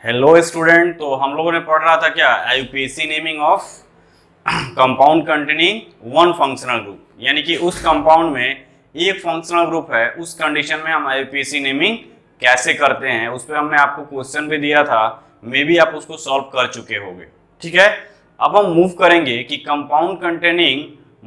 Hello student. तो हम लोगों ने पढ़ रहा था क्या, IUPAC naming of compound containing one functional group, यानी कि उस कंपाउंड में एक फंक्शनल ग्रुप है, उस कंडीशन में हम आईयूपीएसी नेमिंग कैसे करते हैं। उस पर हमने आपको क्वेश्चन भी दिया था, मे बी आप उसको सॉल्व कर चुके होंगे। ठीक है, अब हम मूव करेंगे कि कंपाउंड कंटेनिंग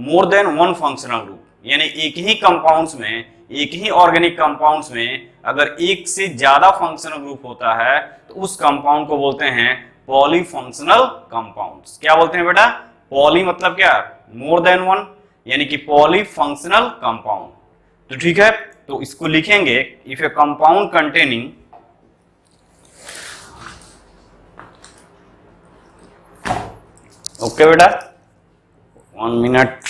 मोर देन वन फंक्शनल ग्रुप, यानी एक ही कंपाउंड्स में, एक ही ऑर्गेनिक कंपाउंड्स में अगर एक से ज्यादा फंक्शनल ग्रुप होता है तो उस कंपाउंड को बोलते हैं पॉलीफंक्शनल कंपाउंड्स। क्या बोलते हैं बेटा? पॉली मतलब क्या? मोर देन वन, यानी कि पॉलीफंक्शनल कंपाउंड। तो ठीक है, तो इसको लिखेंगे, if A compound containing okay बेटा, 1 मिनट।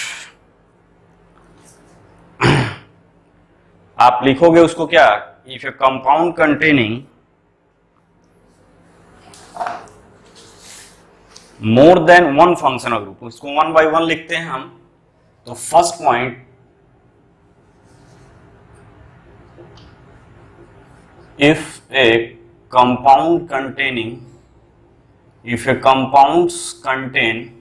आप लिखोगे उसको क्या, if A compound containing more than one functional group, उसको वन बाय वन लिखते हैं हम। तो first point, if A compound containing, if A compounds contain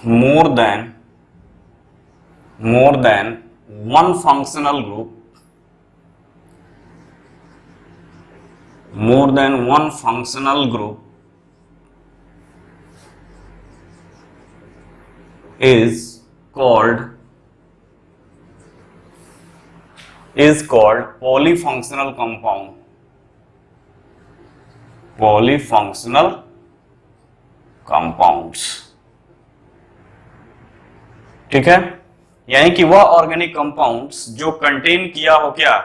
more than one functional group, more than one functional group is called polyfunctional compound, polyfunctional compounds। ठीक है, यानी कि वह ऑर्गेनिक कंपाउंड्स जो कंटेन किया हो क्या,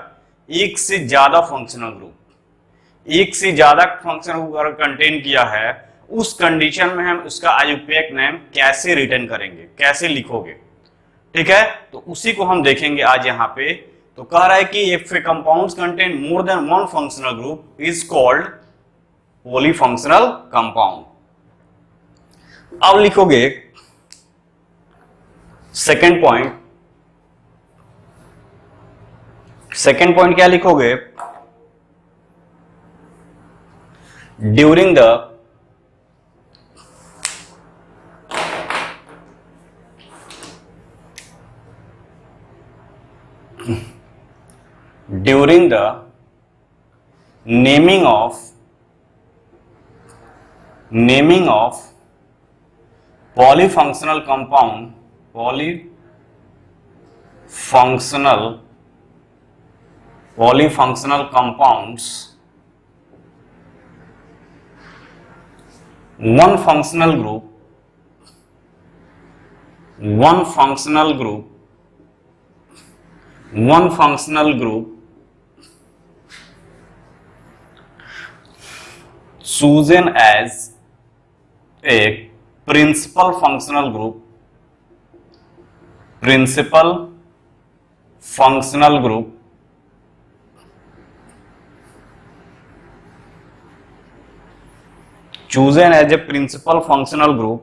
एक से ज्यादा फंक्शनल ग्रुप, एक से ज्यादा फंक्शनल ग्रुप अगर कंटेन किया है, उस कंडीशन में हम उसका आईयूपीएसी नेम कैसे रिटर्न करेंगे, कैसे लिखोगे। ठीक है, तो उसी को हम देखेंगे आज यहाँ पे। तो कह रहा है कि if A compounds contain more than one functional group is called polyfunctional compound. अब लिखोगे सेकेंड पॉइंट, सेकेंड पॉइंट क्या लिखोगे, during the naming of polyfunctional compound, polyfunctional compounds, one functional group chosen as a principal functional group, chosen as a principal functional group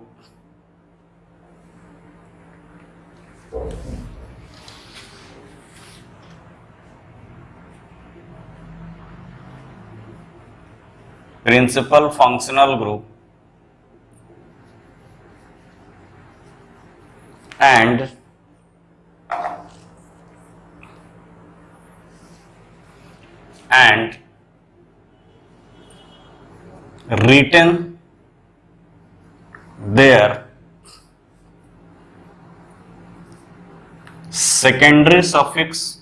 and written their secondary suffix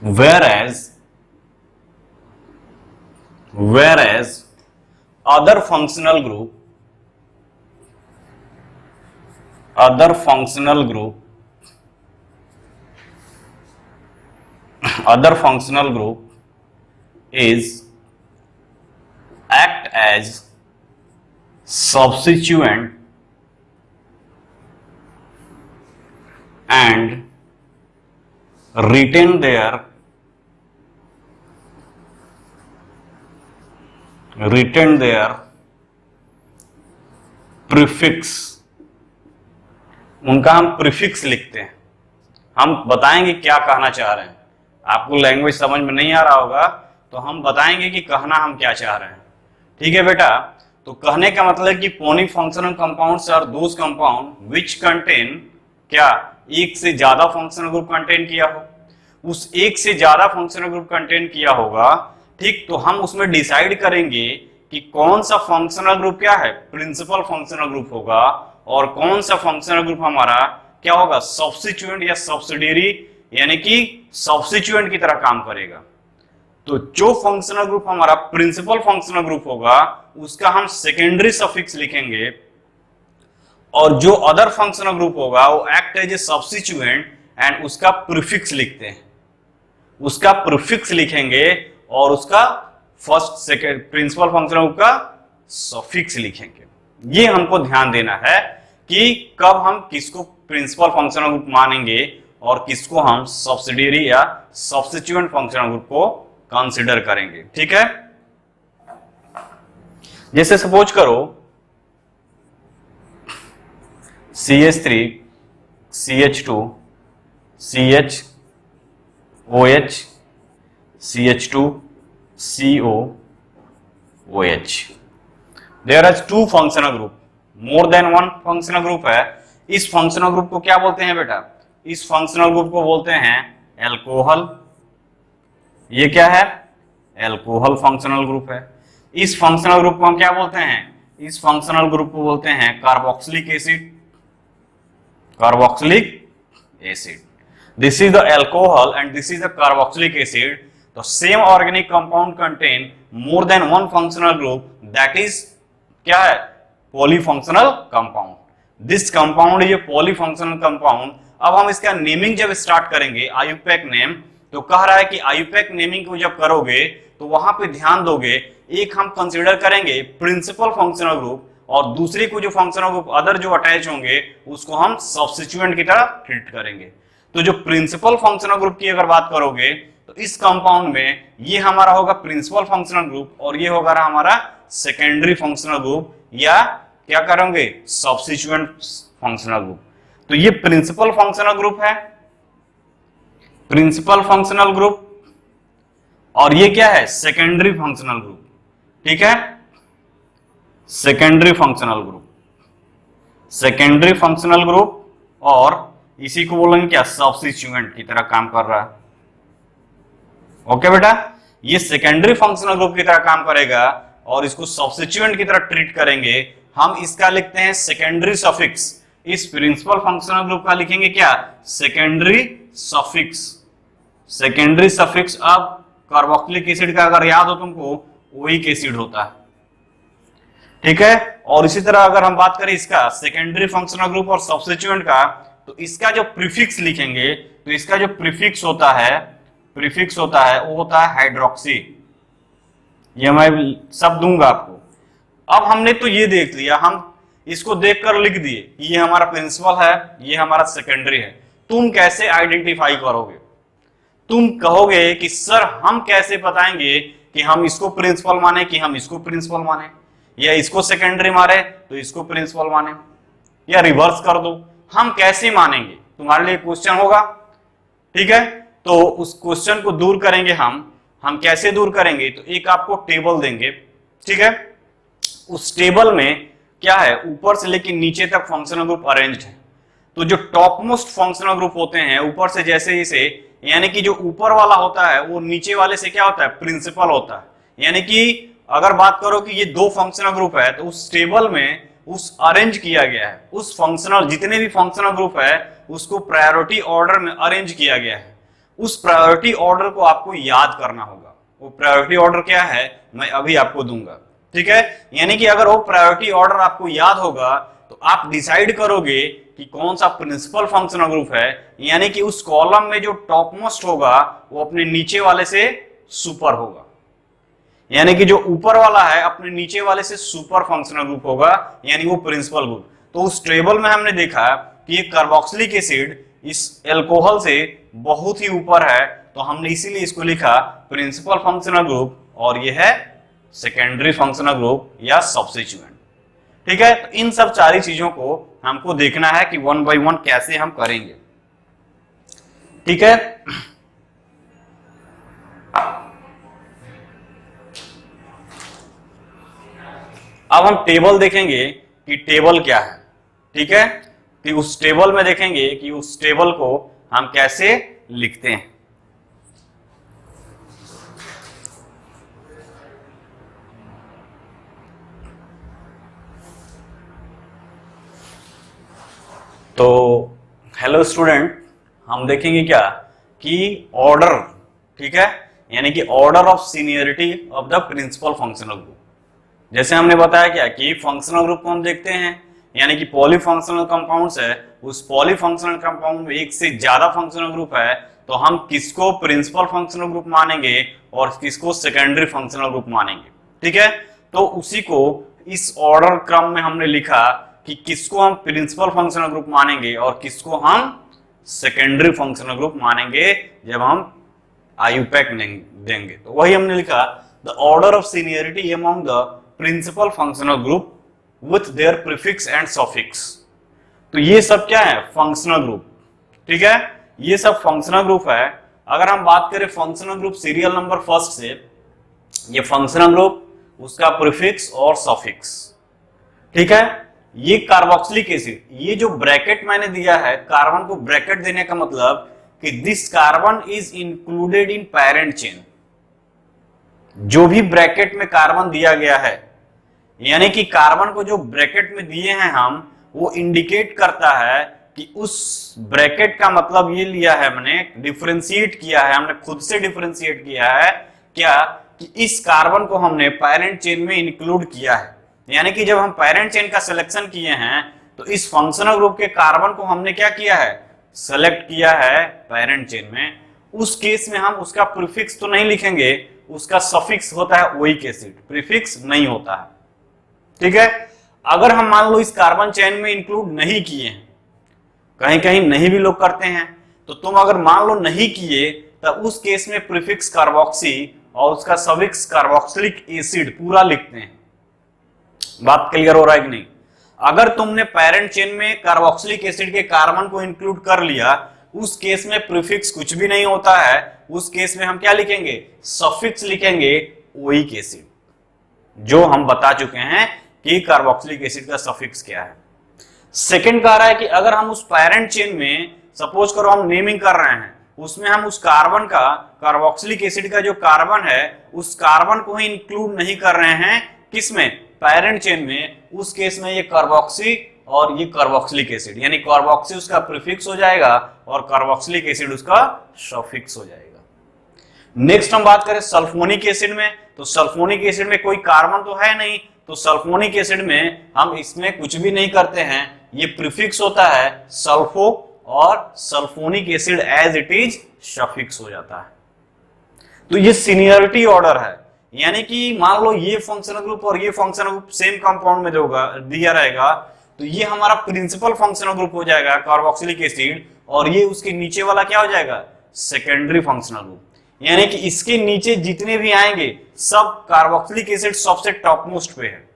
whereas other functional group is act as substituent and retain their written their prefix, उनका हम prefix लिखते हैं। हम बताएंगे क्या कहना चाह रहे हैं। आपको लैंग्वेज समझ में नहीं आ रहा होगा तो हम बताएंगे कि कहना हम क्या चाह रहे हैं। ठीक है बेटा, तो कहने का मतलब कि poly functional compounds are those compound which contain, क्या एक से ज्यादा फंक्शनल ग्रुप कंटेन किया हो, उस एक से ज्यादा फंक्शनल ग्रुप कंटेन किया होगा। ठीक, तो हम उसमें डिसाइड करेंगे कि कौन सा फंक्शनल ग्रुप क्या है, प्रिंसिपल फंक्शनल ग्रुप होगा, और कौन सा फंक्शनल ग्रुप हमारा क्या होगा, सब्स्टिट्यूएंट या सब्सिडियरी, यानी कि सब्स्टिट्यूएंट की तरह काम करेगा। तो जो फंक्शनल ग्रुप हमारा प्रिंसिपल फंक्शनल ग्रुप होगा उसका हम सेकेंडरी सफिक्स लिखेंगे, और जो अदर फंक्शनल ग्रुप होगा वो act as a substituent and उसका प्रीफिक्स लिखते हैं, उसका प्रीफिक्स लिखेंगे और उसका first second principal functional group का सफिक्स लिखेंगे। ये हमको ध्यान देना है कि कब हम किसको प्रिंसिपल फंक्शनल ग्रुप मानेंगे और किसको हम सब्सिडियरी या सब्स्टिट्यूएंट फंक्शनल ग्रुप को कंसीडर करेंगे। ठीक है, जैसे सपोज करो CH3 CH2 CHOH CH2 COOH, there are two functional group, more than one functional group है। इस फंक्शनल ग्रुप को क्या बोलते हैं बेटा, इस फंक्शनल ग्रुप को बोलते हैं एल्कोहल। ये क्या है, एल्कोहल फंक्शनल ग्रुप है। इस फंक्शनल ग्रुप को हम क्या बोलते हैं, इस फंक्शनल ग्रुप को बोलते हैं carboxylic acid, carboxylic acid. This is the alcohol and this is the carboxylic acid. तो same organic compound contain more than one functional group, that is क्या है, polyfunctional compound. This compound is a polyfunctional compound. अब हम इसका naming जब start करेंगे IUPAC name, तो कह रहा है कि आईयूपैक नेमिंग को जब करोगे तो वहां पे ध्यान दोगे, एक हम कंसीडर करेंगे प्रिंसिपल फंक्शनल ग्रुप और दूसरी को जो फंक्शनल ग्रुप अदर जो अटैच होंगे उसको हम सब्स्टिट्यूएंट की तरह ट्रीट करेंगे। तो जो प्रिंसिपल फंक्शनल ग्रुप की अगर बात करोगे तो इस कंपाउंड में ये हमारा होगा प्रिंसिपल फंक्शनल ग्रुप और ये होगा हमारा सेकेंडरी फंक्शनल ग्रुप, या क्या करेंगे, सब्स्टिट्यूएंट फंक्शनल ग्रुप। तो ये प्रिंसिपल फंक्शनल ग्रुप है, प्रिंसिपल फंक्शनल ग्रुप, और ये क्या है, सेकेंडरी फंक्शनल ग्रुप। ठीक है, secondary functional group, secondary functional group, और इसी को बोलेंगे क्या, सब्स्टिट्यूएंट की तरह काम कर रहा है। ओके बेटा, ये सेकेंडरी फंक्शनल ग्रुप की तरह काम करेगा और इसको सब्स्टिट्यूएंट की तरह ट्रीट करेंगे। हम इसका लिखते हैं सेकेंडरी सफिक्स। इस प्रिंसिपल फंक्शनल ग्रुप का लिखेंगे क्या, सेकेंडरी सफिक्स, सेकेंडरी सफिक्स। अब कार्बोक्सिलिक एसिड का अगर याद हो तुमको, ओइक एसिड होता है। ठीक है, और इसी तरह अगर हम बात करें इसका सेकेंडरी फंक्शनल ग्रुप और सब्स्टिट्यूएंट का, तो इसका जो प्रीफिक्स लिखेंगे, तो इसका जो प्रीफिक्स होता है वो होता है हाइड्रोक्सी। ये मैं सब दूंगा आपको। अब हमने तो ये देख लिया, हम इसको देखकर लिख दिए कि ये हमारा प्रिंसिपल है, ये हमारा सेकेंडरी है। तुम कैसे आइडेंटिफाई करोगे, तुम कहोगे कि सर हम कैसे बताएंगे कि हम इसको प्रिंसिपल माने कि हम इसको प्रिंसिपल माने, या इसको सेकेंडरी माने तो इसको प्रिंसिपल माने, या रिवर्स कर दो, हम कैसे मानेंगे, तुम्हारे लिए क्वेश्चन होगा। ठीक है, तो उस क्वेश्चन को दूर करेंगे हम कैसे दूर करेंगे, तो एक आपको टेबल देंगे। ठीक है, उस टेबल में क्या है, ऊपर से लेकर नीचे तक फंक्शनल ग्रुप अरेंज्ड है। तो जो टॉप मोस्ट फंक्शनल ग्रुप होते हैं ऊपर से जैसे इसे, यानी कि जो ऊपर वाला होता है वो नीचे वाले से क्या होता है, प्रिंसिपल होता है। यानी कि अगर बात करो कि ये दो फंक्शनल ग्रुप है तो उस टेबल में उस अरेंज किया गया है, उस फंक्शनल जितने भी फंक्शनल ग्रुप है उसको प्रायोरिटी ऑर्डर में अरेंज किया गया है। उस प्रायोरिटी ऑर्डर को आपको याद करना होगा। वो प्रायोरिटी ऑर्डर क्या है मैं अभी आपको दूंगा। ठीक है, यानी कि अगर वो प्रायोरिटी ऑर्डर आपको याद होगा तो आप डिसाइड करोगे कि कौन सा प्रिंसिपल फंक्शनल ग्रुप है, यानी कि उस कॉलम में जो टॉप मोस्ट होगा वो अपने नीचे वाले से सुपर होगा, यानी कि जो ऊपर वाला है अपने नीचे वाले से सुपर फंक्शनल ग्रुप होगा, यानी वो प्रिंसिपल ग्रुप। तो उस टेबल में हमने देखा कि ये कार्बोक्सिलिक एसिड इस एल्कोहल से बहुत ही ऊपर है, तो हमने इसीलिए इसको लिखा प्रिंसिपल फंक्शनल ग्रुप, और ये है सेकेंडरी फंक्शनल ग्रुप या सब्स्टिट्यूएंट। ठीक है, तो इन सब सारी चीजों को हमको देखना है कि वन बाय वन कैसे हम करेंगे। ठीक है, अब हम टेबल देखेंगे कि टेबल क्या है। ठीक है, कि उस टेबल में देखेंगे कि उस टेबल को हम कैसे लिखते हैं। तो हेलो स्टूडेंट, हम देखेंगे क्या कि ऑर्डर, ठीक है, यानी कि order of seniority of the principal functional group. जैसे हमने बताया क्या कि फंक्शनल ग्रुप को हम देखते हैं, यानी कि पॉलीफंक्शनल कंपाउंड्स है, उस पॉलीफंक्शनल कंपाउंड में एक से ज्यादा फंक्शनल ग्रुप है, तो हम किसको प्रिंसिपल फंक्शनल ग्रुप मानेंगे और किसको सेकेंडरी फंक्शनल ग्रुप मानेंगे। ठीक है, तो उसी को इस ऑर्डर क्रम में हमने लिखा कि किसको हम प्रिंसिपल फंक्शनल ग्रुप मानेंगे और किसको हम सेकेंडरी फंक्शनल ग्रुप मानेंगे जब हम आयुपैक देंगे। तो वही हमने लिखा the order of seniority among the principal functional group with their prefix and suffix. तो ये सब क्या है, फंक्शनल ग्रुप। ठीक है, ये सब फंक्शनल ग्रुप है। अगर हम बात करें functional group serial number first से, ये फंक्शनल ग्रुप, उसका प्रीफिक्स और सफिक्स। ठीक है, ये कार्बोक्सिलिक एसिड, ये जो ब्रैकेट मैंने दिया है, कार्बन को ब्रैकेट देने का मतलब कि this carbon is included in parent chain. जो भी ब्रैकेट में कार्बन दिया गया है, यानी कि कार्बन को जो ब्रैकेट में दिए हैं हम, वो इंडिकेट करता है कि उस ब्रैकेट का मतलब ये लिया है, हमने डिफरेंशिएट किया है, हमने खुद से डिफरेंशिएट किया है क्या कि इस कार्बन को हमने पैरेंट चेन में इंक्लूड किया है। यानी कि जब हम पैरेंट चेन का सिलेक्शन किए हैं तो इस फंक्शनल ग्रुप के कार्बन को हमने क्या किया है, सेलेक्ट किया है पैरेंट चेन में। उस केस में हम उसका प्रीफिक्स तो नहीं लिखेंगे, उसका सफिक्स होता है ओइक एसिड, प्रीफिक्स नहीं होता है। ठीक है, अगर हम मान लो इस कार्बन चेन में इंक्लूड नहीं किए हैं, कहीं कहीं नहीं भी लोग करते हैं, तो तुम अगर मान लो नहीं किए तो उस केस में प्रीफिक्स कार्बोक्सी और उसका सफिक्स कार्बोक्सिलिक एसिड पूरा लिखते हैं। बात क्लियर हो रहा है कि नहीं? अगर तुमने पैरेंट चेन में कार्बोक्सिलिक एसिड के कार्बन को इंक्लूड कर लिया, उस केस में प्रीफिक्स कुछ भी नहीं होता है, उस केस में हम क्या लिखेंगे, सफिक्स लिखेंगे ओइक एसिड, जो हम बता चुके हैं कि कार्बोक्सिलिक एसिड का सफिक्स क्या है। सेकंड कह रहा है कि अगर हम उस पैरेंट चेन में सपोज करो हम नेमिंग कर रहे हैं, उसमें हम उस कार्बन का, कार्बोक्सिलिक एसिड का जो कार्बन है, उस कार्बन को ही इंक्लूड नहीं कर रहे हैं, किसमें, पैरेंट चेन में, उस केस में ये कार्बोक्सी और ये कार्बोक्सिलिक एसिड, यानी कार्बोक्सी उसका प्रीफिक्स हो जाएगा और कार्बोक्सिलिक एसिड उसका सफिक्स हो जाएगा। नेक्स्ट हम बात करें सल्फोनिक एसिड में, तो सल्फोनिक एसिड में कोई कार्बन तो है नहीं, तो सल्फोनिक एसिड में हम इसमें कुछ भी नहीं करते हैं, ये प्रीफिक्स होता है सल्फो और sulphonic acid as it is suffix हो जाता है। तो ये सीनियरिटी ऑर्डर है, यानी कि मान लो ये फंक्शनल ग्रुप और ये फंक्शनल ग्रुप सेम कंपाउंड में दिया रहेगा, तो ये हमारा प्रिंसिपल फंक्शनल ग्रुप हो जाएगा कार्बोक्सिलिक एसिड, और ये उसके नीचे वाला क्या हो जाएगा, सेकेंडरी फंक्शनल ग्रुप। यानी कि इसके नीचे जितने भी आएंगे सब कार्बोक्सिलिक एसिड सबसे टॉप मोस्ट पे है,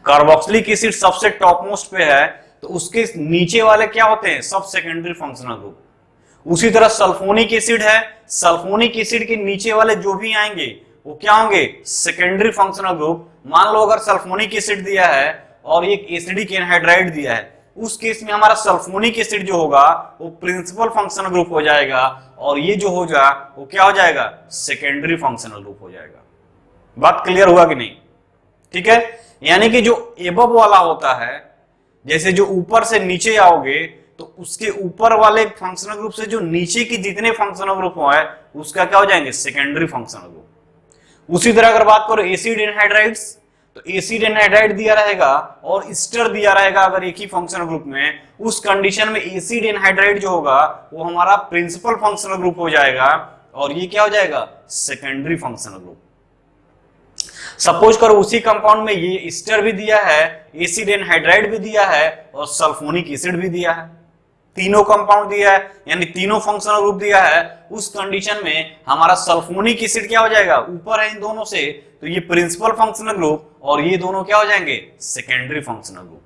कार्बोक्सिलिक एसिड सबसे टॉप मोस्ट पे है, तो उसके नीचे वाले क्या होते हैं, सब सेकेंडरी फंक्शनल ग्रुप। उसी तरह सल्फोनिक एसिड है, सल्फोनिक एसिड के नीचे वाले जो भी आएंगे वो क्या होंगे, सेकेंडरी फंक्शनल ग्रुप। मान लो अगर सल्फोनिक एसिड दिया है और एक एसिडिक एनहाइड्राइड दिया है, उस केस में हमारा सल्फोनिक एसिड जो होगा वो प्रिंसिपल फंक्शनल ग्रुप हो जाएगा, और ये जो होगा वो क्या हो जाएगा, सेकेंडरी फंक्शनल ग्रुप हो जाएगा। बात क्लियर हुआ कि नहीं? ठीक है, यानी कि जो एबव वाला होता है, जैसे जो ऊपर से नीचे आओगे तो उसके ऊपर वाले फंक्शनल ग्रुप से जो नीचे की जितने फंक्शनल ग्रुप है उसका क्या हो जाएंगे, सेकेंडरी फंक्शनल ग्रुप। उसी तरह अगर बात करो एसिड एनहाइड्राइड्स, तो एसिड एनहाइड्राइड दिया रहेगा और ईस्टर दिया रहेगा अगर एक ही फंक्शनल ग्रुप में, उस कंडीशन में एसिड एनहाइड्राइड जो होगा वो हमारा प्रिंसिपल फंक्शनल ग्रुप हो जाएगा, और ये क्या हो जाएगा, सेकेंडरी फंक्शनल ग्रुप। सपोज करो उसी कंपाउंड में ये ईस्टर भी दिया है, एसिड एनहाइड्राइड भी दिया है और सल्फोनिक एसिड भी दिया है, तीनों कंपाउंड दिया है यानी तीनों फंक्शनल ग्रुप दिया है, उस कंडीशन में हमारा सल्फोनिक एसिड क्या हो जाएगा, ऊपर है इन दोनों से, तो ये प्रिंसिपल फंक्शनल ग्रुप और ये दोनों क्या हो जाएंगे, सेकेंडरी फंक्शनल ग्रुप।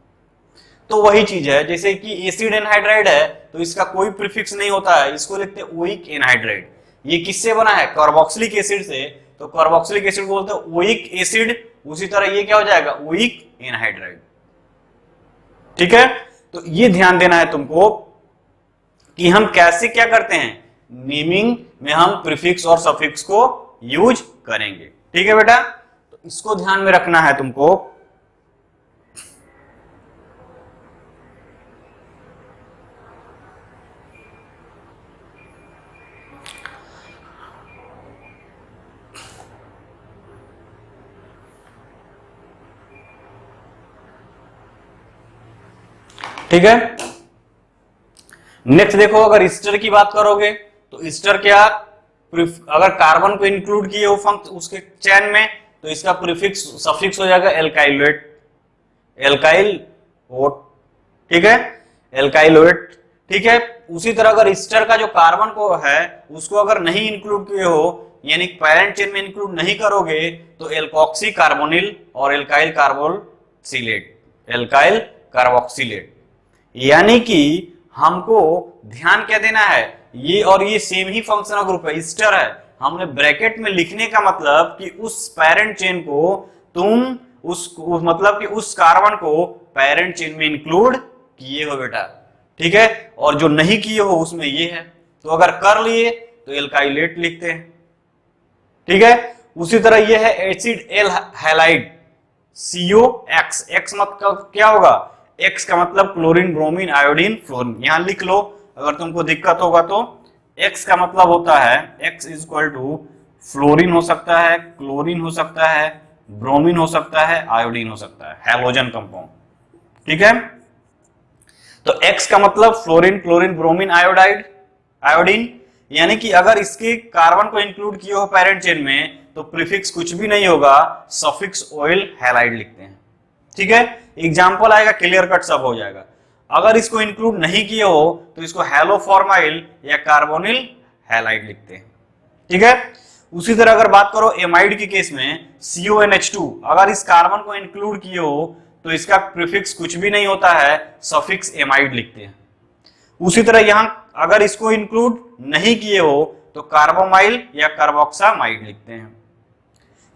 तो वही चीज है जैसे कि एसिड एनहाइड्राइड है तो इसका कोई प्रीफिक्स नहीं होता है, इसको लिखते हैं ओइक एनहाइड्राइड। ये किससे बना है, कार्बोक्सिलिक एसिड से, तो कार्बोक्सिलिक एसिड बोलते हैं ओइक एसिड। उसी तरह ये क्या हो जाएगा, ओइक एनहाइड्राइड। ठीक है, तो ये ध्यान देना है तुमको कि हम कैसे क्या करते हैं, नेमिंग में हम प्रीफिक्स और सफिक्स को यूज करेंगे। ठीक है बेटा, तो इसको ध्यान में रखना है तुमको। ठीक है, नेक्स्ट देखो, अगर ईस्टर की बात करोगे तो ईस्टर क्या, अगर कार्बन को इंक्लूड किए हो उसके चेन में तो इसका प्रीफिक्स सफिक्स हो जाएगा एल्काइलोएट, एल्काइल ओट। ठीक है, एल्काइलोएट। ठीक है, उसी तरह अगर ईस्टर का जो कार्बन को है उसको अगर नहीं इंक्लूड किए हो यानी पैरेंट चेन में इंक्लूड नहीं करोगे तो एल्कोक्सी कार्बोनिल और एल्काइल कार्बोक्सिलेट, एल्काइल कार्बोक्सिलेट। यानी कि हमको ध्यान क्या देना है, ये और ये सेम ही फंक्शनल ग्रुप है, ईस्टर है, हमने ब्रैकेट में लिखने का मतलब कि उस पैरेंट चेन को तुम मतलब कि उस कार्बन को पैरेंट चेन में इंक्लूड किए हो बेटा। ठीक है, और जो नहीं किए हो उसमें ये है, तो अगर कर लिए तो एल्काइलेट लिखते हैं। ठीक है, उसी तरह ये है acid L halide COX, x मतलब क्या होगा, एक्स का मतलब क्लोरीन ब्रोमीन आयोडीन फ्लोरीन, यहां लिख लो अगर तुमको दिक्कत होगा तो। एक्स का मतलब होता है X is equal to fluorine हो सकता है, क्लोरीन हो सकता है, ब्रोमीन हो सकता है, आयोडीन हो सकता है, हैलोजन कंपाउंड। ठीक है, तो एक्स का मतलब fluorine chlorine bromine iodide iodine, यानी कि अगर इसके कार्बन को इंक्लूड किए हो पैरेंट चेन में तो प्रीफिक्स कुछ भी नहीं होगा, सफिक्स ऑयल हैलाइड लिखते हैं। ठीक है, एग्जाम्पल आएगा क्लियर कट सब हो जाएगा। अगर इसको इंक्लूड नहीं किए हो तो इसको हैलोफॉर्माइल या कार्बोनिल हैलाइड लिखते हैं। ठीक है, उसी तरह अगर बात करो एमाइड के केस में CONH2, अगर इस कार्बन को इंक्लूड किए हो तो इसका प्रीफिक्स कुछ भी नहीं होता है, सफिक्स एमाइड लिखते हैं। उसी तरह यहां अगर इसको इंक्लूड नहीं किए हो तो कार्बोमाइल या कार्बोक्सामाइड लिखते हैं।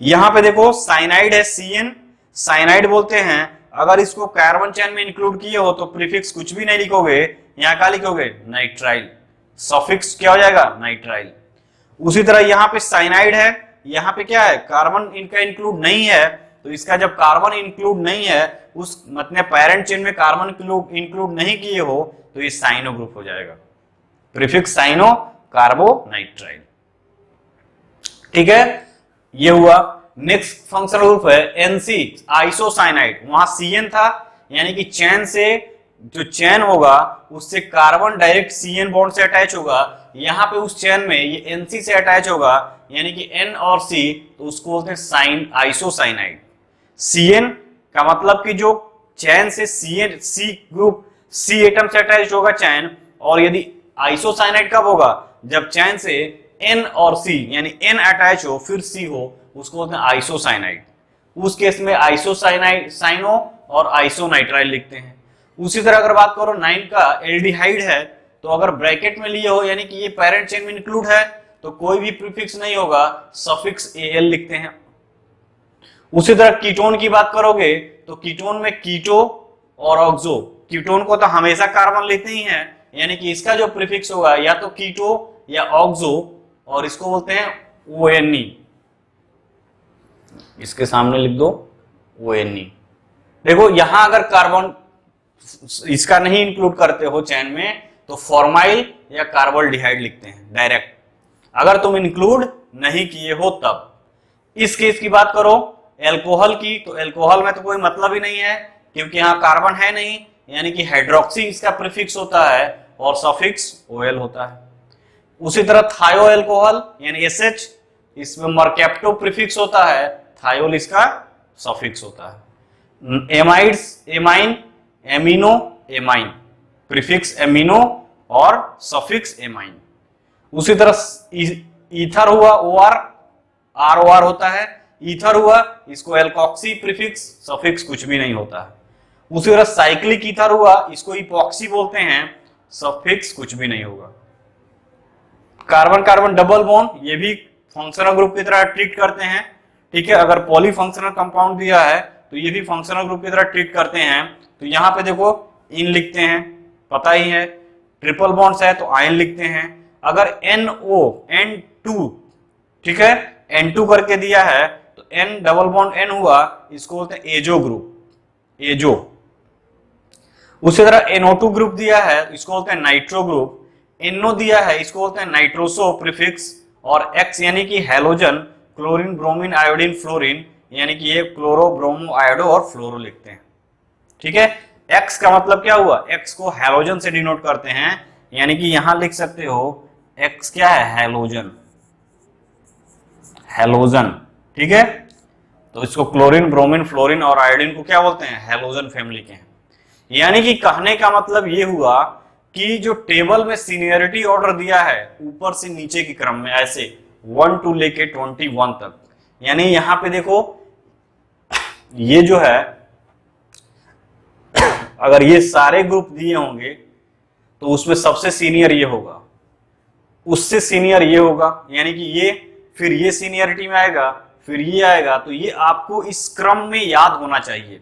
यहां पे देखो साइनाइड है CN, साइनाइड बोलते हैं, अगर इसको कार्बन चेन में इंक्लूड किए हो तो प्रीफिक्स कुछ भी नहीं लिखोगे, यहां क्या लिखोगे, नाइट्राइल, सफिक्स क्या हो जाएगा, नाइट्राइल। उसी तरह यहां पे साइनाइड है, यहां पे क्या है, कार्बन इनका इंक्लूड नहीं है, तो इसका जब कार्बन इंक्लूड नहीं है उस मतलब पैरेंट चेन में कार्बन इंक्लूड नहीं किए हो तो ये साइनो ग्रुप हो जाएगा, प्रीफिक्स साइनो कार्बोनाइट्राइल। ठीक है, ये हुआ। नेक्स्ट फंक्शनल ग्रुप है NC आइसोसाइनाइड, वहां CN था यानी कि चेन से जो चेन होगा उससे कार्बन डायरेक्ट CN बॉन्ड से अटैच होगा, यहां पे उस चेन में ये NC से अटैच होगा यानी कि N और C, तो उसको बोलते हैं साइन आइसोसाइनाइड। CN का मतलब कि जो चेन से C ग्रुप C एटम से अटैच होगा चैन, और यदि आइसोसाइनाइड कब होगा, जब चैन से N और C यानी N अटैच हो फिर C हो, उसको बोलते हैं आइसोसाइनाइड। उस केस में आइसोसाइनाइड साइनो और आइसोनाइट्राइल लिखते हैं। उसी तरह अगर बात करो 9 का एल्डिहाइड है, तो अगर ब्रैकेट में लिए हो यानी कि ये पैरेंट चेन में इंक्लूड है तो कोई भी प्रीफिक्स नहीं होगा, सफिक्स AL लिखते हैं। उसी तरह कीटोन की बात करोगे तो कीटोन में कीटो और ऑक्सो, कीटोन को तो हमेशा कार्बन लेते ही हैं यानी कि इसका जो प्रीफिक्स होगा या तो कीटो या ऑक्सो, और इसको बोलते हैं ONE, इसके सामने लिख दो ONE। देखो यहां अगर कार्बन इसका नहीं इंक्लूड करते हो चैन में तो फॉर्माइल या कार्बोल्डिहाइड लिखते हैं डायरेक्ट, अगर तुम इंक्लूड नहीं किए हो तब। इस केस की बात करो एल्कोहल की, तो एल्कोहल में तो कोई मतलब ही नहीं है क्योंकि यहाँ कार्बन है नहीं, यानी कि हाइड्रोक्सी इसका प्रीफिक्स होता है और सफिक्स OL होता है। उसी तरह थायो एल्कोहल यानी SH, इसमें मर्कैप्टो प्रीफिक्स होता है, थायोल इसका सफिक्स होता है। Amides amine, amino amine, prefix amino और सफिक्स एमाइन। उसी तरह ईथर हुआ OR, ROR होता है। ईथर हुआ, इसको एल्कोक्सी प्रीफिक्स सफिक्स कुछ भी नहीं होता है। उसी तरह साइक्लिक ईथर हुआ, इसको इपॉक्सी बोलते हैं, सफिक्स कुछ भी नहीं होगा। कार्बन कार्बन डबल बॉन्ड, ये भी फंक्शनल ग्रुप की तरह ट्रीट करते हैं, ठीक है। अगर पॉलीफंक्शनल कंपाउंड दिया है तो ये भी फंक्शनल ग्रुप की तरह ट्रीट करते हैं। तो यहाँ पे देखो इन लिखते हैं, पता ही है। ट्रिपल बॉन्ड्स है तो आयन लिखते हैं। अगर NO N2, ठीक है, N2 करके दिया है तो N डबल बॉन्ड N हुआ, इसको बोलते हैं एजो ग्रुप, एजो। उसी तरह NO2 ग्रुप दिया है, इसको बोलते हैं नाइट्रो ग्रुप। NO दिया है, इसको बोलते हैं नाइट्रोसो प्रीफिक्स। और X यानी कि halogen, chlorine bromine iodine fluorine, यानी कि ये क्लोरो ब्रोमो आयोडो और फ्लोरो लिखते हैं, ठीक है। X का मतलब क्या हुआ, X को हैलोजन से डिनोट करते हैं, यानी कि यहां लिख सकते हो X क्या है, हैलोजन, हैलोजन, ठीक है। तो इसको क्लोरीन ब्रोमीन फ्लोरीन और आयोडीन को क्या बोलते हैं, हैलोजन फैमिली के हैं। यानी कि कहने का मतलब ये हुआ कि जो टेबल में सीनियरिटी ऑर्डर दिया है ऊपर से नीचे के क्रम में, ऐसे 1 to लेके 21 तक, यानी यहां पे देखो ये जो है, अगर ये सारे ग्रुप दिए होंगे तो उसमें सबसे सीनियर ये होगा, उससे सीनियर ये होगा, यानी कि ये फिर ये सीनियरिटी में आएगा, फिर ये आएगा। तो ये आपको इस क्रम में याद होना चाहिए।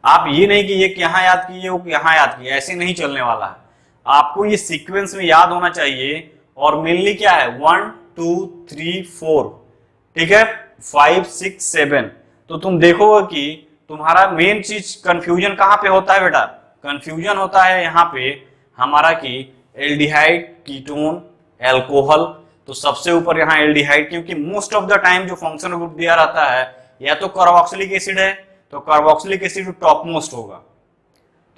आप ये नहीं कि ये यहाँ याद किए हो, यहाँ याद किए, ऐसे नहीं चलने वाला है। आपको ये सीक्वेंस में याद होना चाहिए। और मेनली क्या है, 1 2 3 4, ठीक है, 5 6 7। तो तुम देखोगे कि तुम्हारा मेन चीज कंफ्यूजन कहाँ पे होता है बेटा, कंफ्यूजन होता है यहाँ पे हमारा कि एल्डिहाइड, कीटोन, एल्कोहल। तो सबसे ऊपर यहाँ एल्डिहाइड, क्योंकि मोस्ट ऑफ द टाइम जो फंक्शनल ग्रुप दिया रहता है या तो कार्बोक्सिलिक एसिड है, तो कार्बोक्सिलिक एसिड टॉप मोस्ट होगा,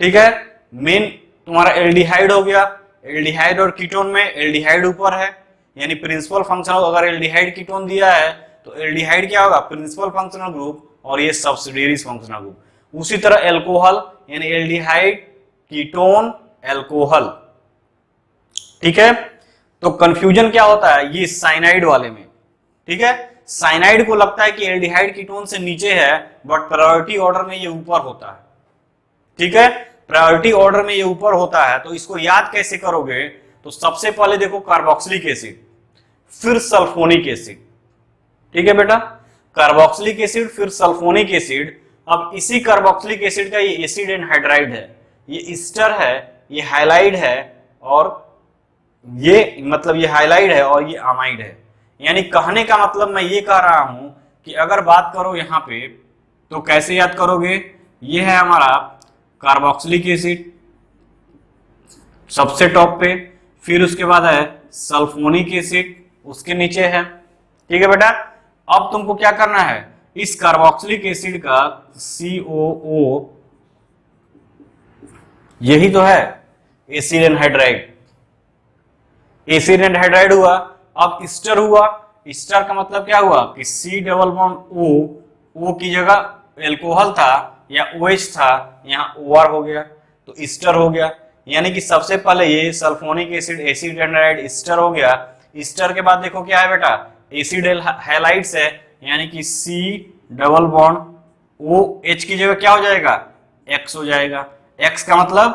ठीक है। मेन तुम्हारा एल्डिहाइड हो गया, एल्डिहाइड और कीटोन में एल्डिहाइड ऊपर है, यानी प्रिंसिपल फंक्शनल। अगर एल्डिहाइड कीटोन दिया है तो एल्डिहाइड क्या होगा, प्रिंसिपल फंक्शनल ग्रुप, और ये सब्सिडियरी फंक्शनल ग्रुप। उसी तरह एल्कोहल, यानी एल्डिहाइड कीटोन एल्कोहल, ठीक है। तो कंफ्यूजन क्या होता है ये साइनाइड वाले में, ठीक है। साइनाइड को लगता है कि एल्डिहाइड कीटोन से नीचे है, बट प्रायोरिटी ऑर्डर में ये ऊपर होता है, ठीक है। प्रायोरिटी ऑर्डर में ये ऊपर होता है। तो इसको याद कैसे करोगे, तो सबसे पहले देखो कार्बोक्सिलिक एसिड, फिर सल्फोनिक एसिड, ठीक है बेटा, कार्बोक्सिलिक एसिड फिर सल्फोनिक एसिड। अब इसी कार्बोक्सिलिक एसिड का ये एसिड एनहाइड्राइड है, ये ईस्टर है, ये हाइलाइड है, और ये मतलब ये हाइलाइड है और ये अमाइड है। यानी कहने का मतलब मैं ये कह रहा हूं कि अगर बात करो यहाँ पे तो कैसे याद करोगे, ये है हमारा कार्बोक्सिलिक एसिड सबसे टॉप पे, फिर उसके बाद है सल्फोनिक एसिड उसके नीचे है, ठीक है बेटा। अब तुमको क्या करना है, इस कार्बोक्सिलिक एसिड का COO, यही तो है एसिड एनहाइड्राइड, एसिड एनहाइड्राइड हुआ। अब ईस्टर हुआ, ईस्टर का मतलब क्या हुआ कि C डबल बॉन्ड O की जगह एल्कोहल था या OH था, यहाँ OR हो गया, तो ईस्टर हो गया। यानी कि सबसे पहले ये sulphonic acid acid anhydride Easter हो गया। ईस्टर के बाद देखो क्या है बेटा, एसिड हैलाइड्स है, यानी कि C डबल बॉन्ड OH की जगह क्या हो जाएगा, X हो जाएगा। X का मतलब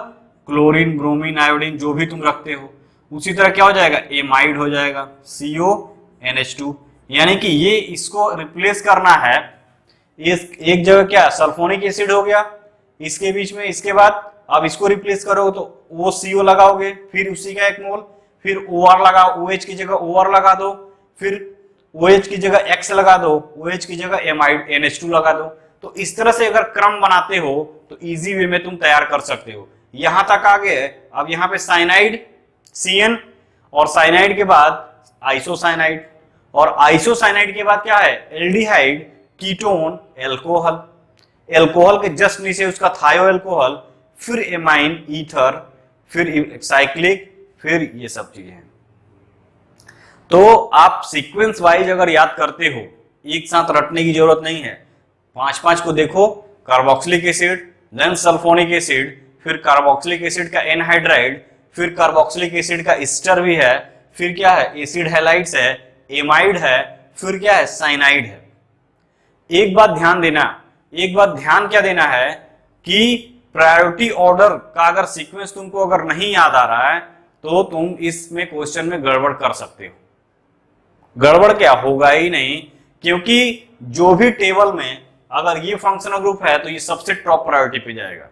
क्लोरीन ब्रोमीन आयोडीन जो भी तुम रखते हो। उसी तरह क्या हो जाएगा, एमाइड हो जाएगा, CONH2। यानी कि ये इसको रिप्लेस करना है, एक जगह क्या सल्फोनिक एसिड हो गया इसके बीच में, इसके बाद अब इसको रिप्लेस करोगे तो OCO लगाओगे, फिर उसी का एक मोल, फिर OR लगाओ, OH की जगह OR लगा दो, फिर OH की जगह X लगा दो, OH की जगह एमाइड NH2 लगा दो। तो इस तरह से अगर क्रम बनाते हो तो इजी वे में तुम तैयार कर सकते हो। यहां तक आ गए। अब यहाँ पे साइनाइड CN, और साइनाइड के बाद आइसोसाइनाइड, और आइसोसाइनाइड के बाद क्या है, एल्डिहाइड कीटोन एल्कोहल, एल्कोहल के जस्ट नीचे उसका थायो एल्कोहल, फिर एमाइन ईथर, फिर साइक्लिक, फिर ये सब चीजें हैं। तो आप सीक्वेंस वाइज अगर याद करते हो, एक साथ रटने की जरूरत नहीं है, 5-5 को देखो, carboxylic acid, then sulphonic acid, फिर कार्बोक्सिलिक एसिड का एनहाइड्राइड, फिर कार्बोक्सिलिक एसिड का एस्टर भी है, फिर क्या है एसिड हैलाइड्स है, एमाइड है, फिर क्या है साइनाइड है। एक बात ध्यान देना, एक बात ध्यान क्या देना है कि प्रायोरिटी ऑर्डर का अगर सीक्वेंस तुमको अगर नहीं याद आ रहा है तो तुम इसमें क्वेश्चन में गड़बड़ कर सकते हो। गड़बड़ क्या होगा ही नहीं, क्योंकि जो भी टेबल में अगर ये फंक्शनल ग्रुप है तो ये सबसे टॉप प्रायोरिटी पे जाएगा।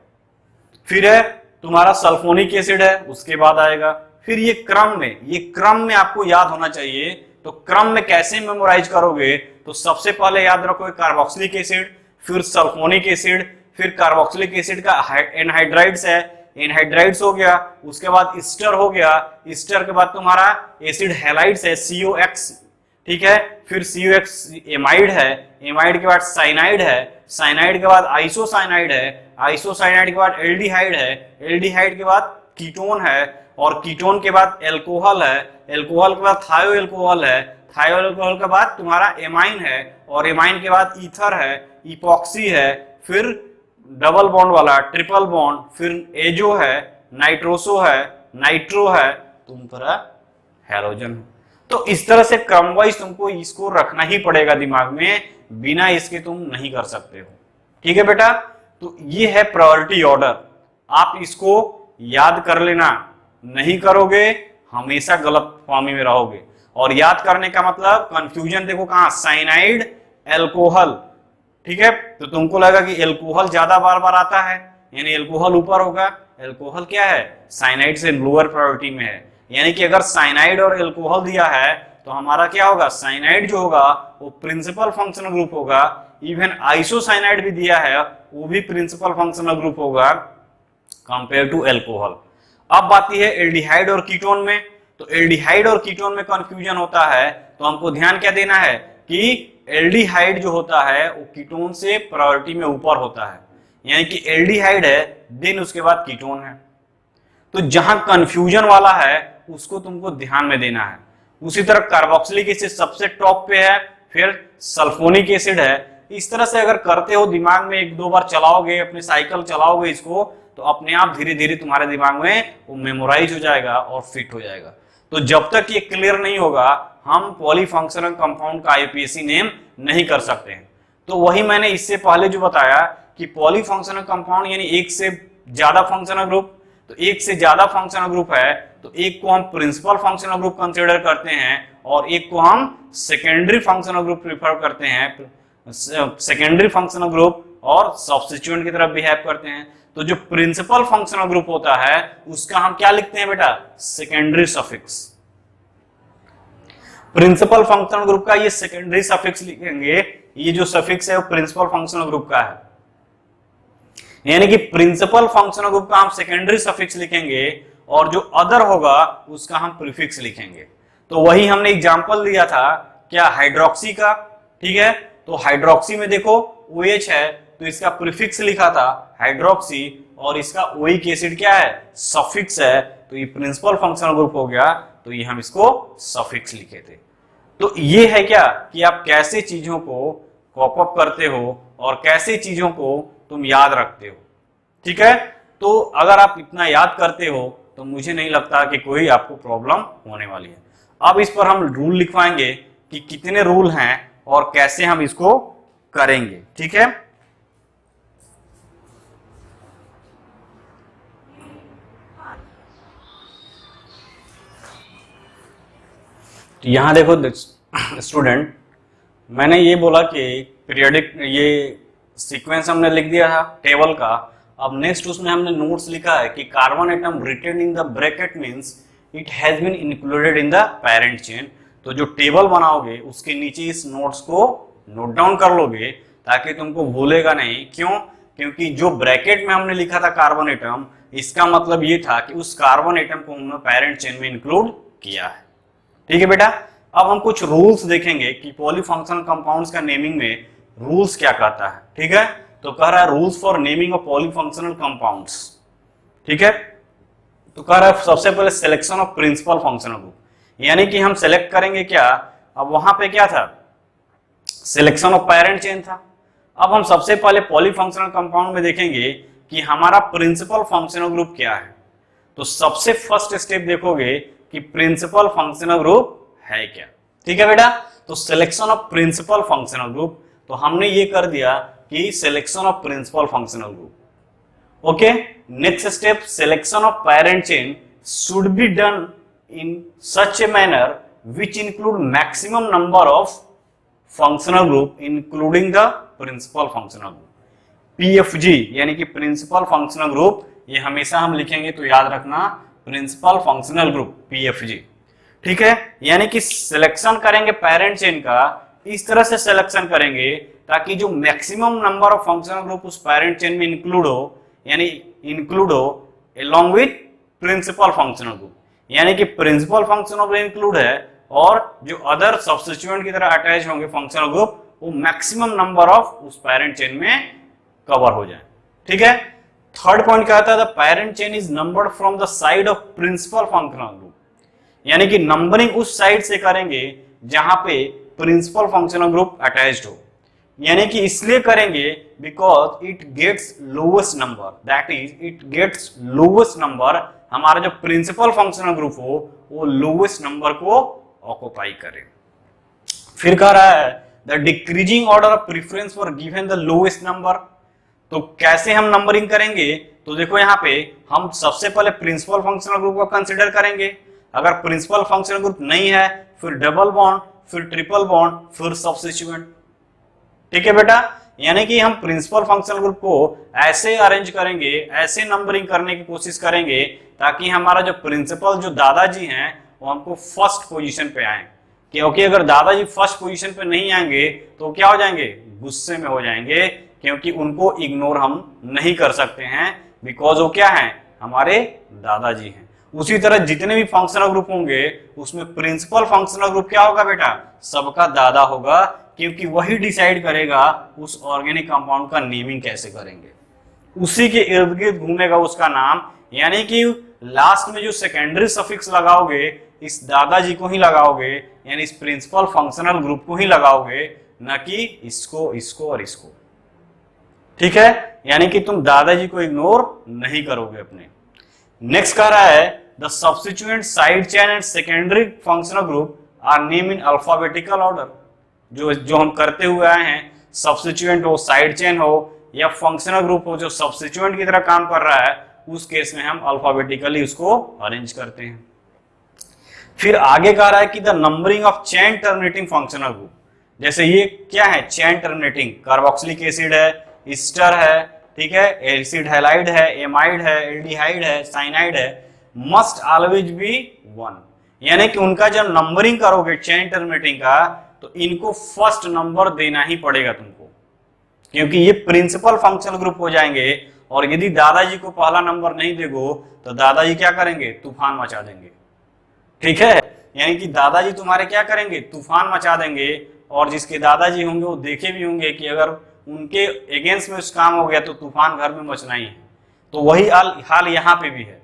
फिर है तुम्हारा सल्फोनिक एसिड है, उसके बाद आएगा। फिर ये क्रम में आपको याद होना चाहिए। तो क्रम में कैसे मेमोराइज करोगे, तो सबसे पहले याद रखो कार्बोक्सिलिक एसिड, फिर सल्फोनिक एसिड, फिर कार्बोक्सिलिक एसिड का एनहाइड्राइड्स है, एनहाइड्राइड्स हो गया, उसके बाद ईस्टर हो गया, ईस्टर के बाद तुम्हारा एसिड हैलाइड्स है COX, ठीक है, फिर COX एमाइड है, एमाइड के बाद साइनाइड है, साइनाइड के बाद आइसोसाइनाइड है, आइसोसाइनाइड के बाद एल्डिहाइड है, एल्डिहाइड के बाद कीटोन है, और कीटोन के बाद एल्कोहल है, एल्कोहल के बाद थायो एल्कोहल है, थायो एल्कोहल के बाद तुम्हारा एमाइन है, और एमाइन के बाद ईथर है, इपॉक्सी है, फिर डबल बॉन्ड वाला ट्रिपल बॉन्ड, फिर एजो है, नाइट्रोसो है, नाइट्रो है, तुम्हारा हैलोजन। तो इस तरह से क्रमवाइज तुमको इसको रखना ही पड़ेगा दिमाग में, बिना इसके तुम नहीं कर सकते हो। ठीक है बेटा, तो ये है प्रायोरिटी ऑर्डर, आप इसको याद कर लेना, नहीं करोगे हमेशा गलत फहमी में रहोगे। और याद करने का मतलब कंफ्यूजन देखो कहां, साइनाइड एल्कोहल, ठीक है, तो तुमको लगा कि एल्कोहल ज्यादा बार बार आता है, यानी एल्कोहल ऊपर होगा, एल्कोहल क्या है साइनाइड से लोअर प्रायोरिटी में है। यानी कि अगर साइनाइड और एल्कोहल दिया है तो हमारा क्या होगा, साइनाइड जो होगा वो प्रिंसिपल फंक्शनल ग्रुप होगा, इवन आइसोसाइनाइड भी दिया है वो भी प्रिंसिपल फंक्शनल ग्रुप होगा कंपेयर टू एल्कोहल। अब बात यह है एल्डिहाइड और कीटोन में, तो एल्डिहाइड और कीटोन में कंफ्यूजन होता है, तो हमको ध्यान क्या देना है कि एल्डिहाइड जो होता है वो कीटोन से प्रायोरिटी में ऊपर होता है, यानी कि एल्डिहाइड है देन उसके बाद कीटोन है। तो जहां कंफ्यूजन वाला है उसको तुमको ध्यान में देना है। उसी तरह कार्बोक्सिलिक एसिड सबसे टॉप पे है, फिर सल्फोनिक एसिड है। इस तरह से अगर करते हो, दिमाग में एक दो बार चलाओगे, अपने साइकिल चलाओगे इसको, तो अपने आप धीरे धीरे तुम्हारे दिमाग में वो मेमोराइज हो जाएगा और फिट हो जाएगा। तो जब तक ये क्लियर नहीं होगा हम पॉलीफंक्शनल कंपाउंड का IUPAC नेम नहीं कर सकते हैं। तो वही मैंने इससे पहले जो बताया कि पॉलीफंक्शनल कंपाउंड यानी एक से ज्यादा फंक्शनल ग्रुप, तो एक से ज्यादा फंक्शनल ग्रुप है तो एक को हम प्रिंसिपल फंक्शनल ग्रुप कंसीडर करते हैं और एक को हम सेकेंडरी फंक्शनल ग्रुप प्रिफर करते हैं, सेकेंडरी फंक्शनल ग्रुप और सब्स्टिट्यूएंट की तरफ बिहेव करते हैं। तो जो प्रिंसिपल फंक्शनल ग्रुप होता है उसका हम क्या लिखते हैं बेटा, secondary suffix. Principal functional group का ये सेकेंडरी सफिक्स लिखेंगे, ये जो सफिक्स है वो प्रिंसिपल फंक्शनल ग्रुप का है, यानी कि प्रिंसिपल फंक्शनल ग्रुप का हम सेकेंडरी सफिक्स लिखेंगे और जो अदर होगा उसका हम प्रीफिक्स लिखेंगे। तो वही हमने एग्जांपल दिया था क्या, हाइड्रोक्सी का, ठीक है, तो हाइड्रोक्सी में देखो OH है तो इसका प्रीफिक्स लिखा था हाइड्रोक्सी और इसका ओइक एसिड क्या है, सफिक्स है, तो ये प्रिंसिपल फंक्शनल ग्रुप हो गया, तो ये हम इसको सफिक्स लिखे थे। तो ये है क्या कि आप कैसे चीजों को कॉप अप करते हो और कैसे चीजों को तुम याद रखते हो। ठीक है, तो अगर आप इतना याद करते हो तो मुझे नहीं लगता कि कोई आपको प्रॉब्लम होने वाली है। अब इस पर हम रूल लिखवाएंगे कि कितने रूल हैं और कैसे हम इसको करेंगे। ठीक है, तो यहां देखो स्टूडेंट, मैंने ये बोला कि पीरियोडिक ये सीक्वेंस हमने लिख दिया था टेबल का। अब नेक्स्ट उसमें हमने नोट्स लिखा है कि carbon atom written in the bracket means it has been included in the parent chain. तो जो टेबल बनाओगे उसके नीचे इस नोट्स को नोट डाउन कर लोगे ताकि तुमको भूलेगा नहीं। क्यों? क्योंकि जो ब्रैकेट में हमने लिखा था कार्बन एटम, इसका मतलब ये था कि उस कार्बन एटम को हमने पेरेंट चेन में इंक्लूड किया है। ठीक है बेटा, अब हम कुछ रूल्स देखेंगे कि पॉलीफंक्शनल कंपाउंड्स का नेमिंग में रूल्स क्या कहता है। ठीक है, तो कह रहा है rules for naming of polyfunctional compounds. ठीक है, तो कह रहा है सबसे पहले selection of principal functional group, यानी कि हम सेलेक्ट करेंगे क्या। अब वहां पे क्या था, सिलेक्शन ऑफ पेरेंट चेन था। अब हम सबसे पहले पॉलीफंक्शनल कंपाउंड में देखेंगे कि हमारा प्रिंसिपल फंक्शनल ग्रुप क्या है। तो सबसे फर्स्ट स्टेप देखोगे कि प्रिंसिपल फंक्शनल ग्रुप है क्या। ठीक है बेटा, तो selection of principal functional group, तो हमने ये कर दिया कि selection of principal functional group. Okay, next step, selection of parent chain should be done in such a manner which include maximum number of functional group including the principal functional group, PFG यानी कि principal functional group. ये हमेशा हम लिखेंगे तो याद रखना principal functional group PFG। ठीक है, यानी कि सिलेक्शन करेंगे पेरेंट चेन का, इस तरह से सिलेक्शन करेंगे ताकि जो maximum number of functional group उस पेरेंट चेन में इंक्लूड हो, यानी इंक्लूड हो along with principal functional group, यानी कि प्रिंसिपल फंक्शनल ग्रुप इंक्लूड है और जो अदर सब्स्टिट्यूएंट की तरह अटैच होंगे फंक्शनल ग्रुप, वो मैक्सिमम नंबर ऑफ उस पेरेंट चेन में कवर हो जाए। ठीक है, थर्ड पॉइंट क्या आता है, the parent chain is numbered from the side of principal functional group, यानी कि नंबरिंग उस साइड से करेंगे जहां पे प्रिंसिपल फंक्शनल ग्रुप अटैच्ड हो, यानी कि इसलिए करेंगे because it gets lowest number, that is it gets lowest number, हमारा जो प्रिंसिपल फंक्शनल ग्रुप हो वो लोवेस्ट नंबर को ऑक्युपाई करे। फिर कह रहा है the decreasing order of preference for given the lowest number, तो कैसे हम नंबरिंग करेंगे, तो देखो यहाँ पे हम सबसे पहले प्रिंसिपल फंक्शनल ग्रुप को कंसीडर करेंगे, अगर प्रिंसिपल फंक्शनल ग्रुप नहीं है फिर डबल बॉन्ड, फिर ट्रिपल बॉन्ड, फिर सब्स्टिट्यूएंट। ठीक है बेटा, यानी कि हम प्रिंसिपल फंक्शनल ग्रुप को ऐसे अरेंज करेंगे, ऐसे नंबरिंग करने की कोशिश करेंगे ताकि हमारा जो प्रिंसिपल जो दादाजी हैं वो हमको फर्स्ट पोजीशन पे आए, क्योंकि अगर दादाजी फर्स्ट पोजीशन पे नहीं आएंगे तो क्या हो जाएंगे, गुस्से में हो जाएंगे, क्योंकि उनको इग्नोर हम नहीं कर सकते हैं बिकॉज वो क्या है, हमारे दादाजी हैं। उसी तरह जितने भी फंक्शनल ग्रुप होंगे उसमें प्रिंसिपल फंक्शनल ग्रुप क्या होगा बेटा, सबका दादा होगा, क्योंकि वही डिसाइड करेगा उस ऑर्गेनिक कंपाउंड का नेमिंग कैसे करेंगे, उसी के इर्द गिर्द घूमेगा उसका नाम, यानी कि लास्ट में जो सेकेंडरी सफिक्स लगाओगे इस दादाजी को ही लगाओगे, यानी इस प्रिंसिपल फंक्शनल ग्रुप को ही लगाओगे, न कि इसको, इसको और इसको। ठीक है, यानी कि तुम दादाजी को इग्नोर नहीं करोगे अपने। नेक्स्ट कह रहा है the substituent side chain and secondary functional group are name in alphabetical order, जो हम करते हुए आए हैं, सब्स्टिट्यूएंट हो, साइड चेन हो या फंक्शनल ग्रुप हो जो सब्स्टिट्यूएंट की तरह काम कर रहा है, उस केस में हम अल्फाबेटिकली उसको अरेंज करते हैं। फिर आगे कह रहा है कि the numbering of chain terminating functional group, जैसे ये क्या है, चेन टर्मिनेटिंग, कार्बोक्सिलिक एसिड है, ईस्टर है, ठीक है, एसिड हैलाइड है, एमाइड है, एल्डिहाइड है, साइनाइड है, मस्ट ऑलवेज बी 1, यानी कि उनका जब नंबरिंग करोगे चेन टर्मिनेटिंग का तो इनको फर्स्ट नंबर देना ही पड़ेगा तुमको, क्योंकि ये प्रिंसिपल फंक्शनल ग्रुप हो जाएंगे, और यदि दादाजी को पहला नंबर नहीं देगो तो दादाजी क्या करेंगे, तूफान मचा देंगे। ठीक है, यानी कि दादाजी तुम्हारे क्या करेंगे, तूफान मचा देंगे, और जिसके दादाजी होंगे वो देखे भी होंगे कि अगर उनके अगेंस्ट में उस काम हो गया तो तूफान घर में मचना ही है। तो वही हाल यहाँ पे भी है,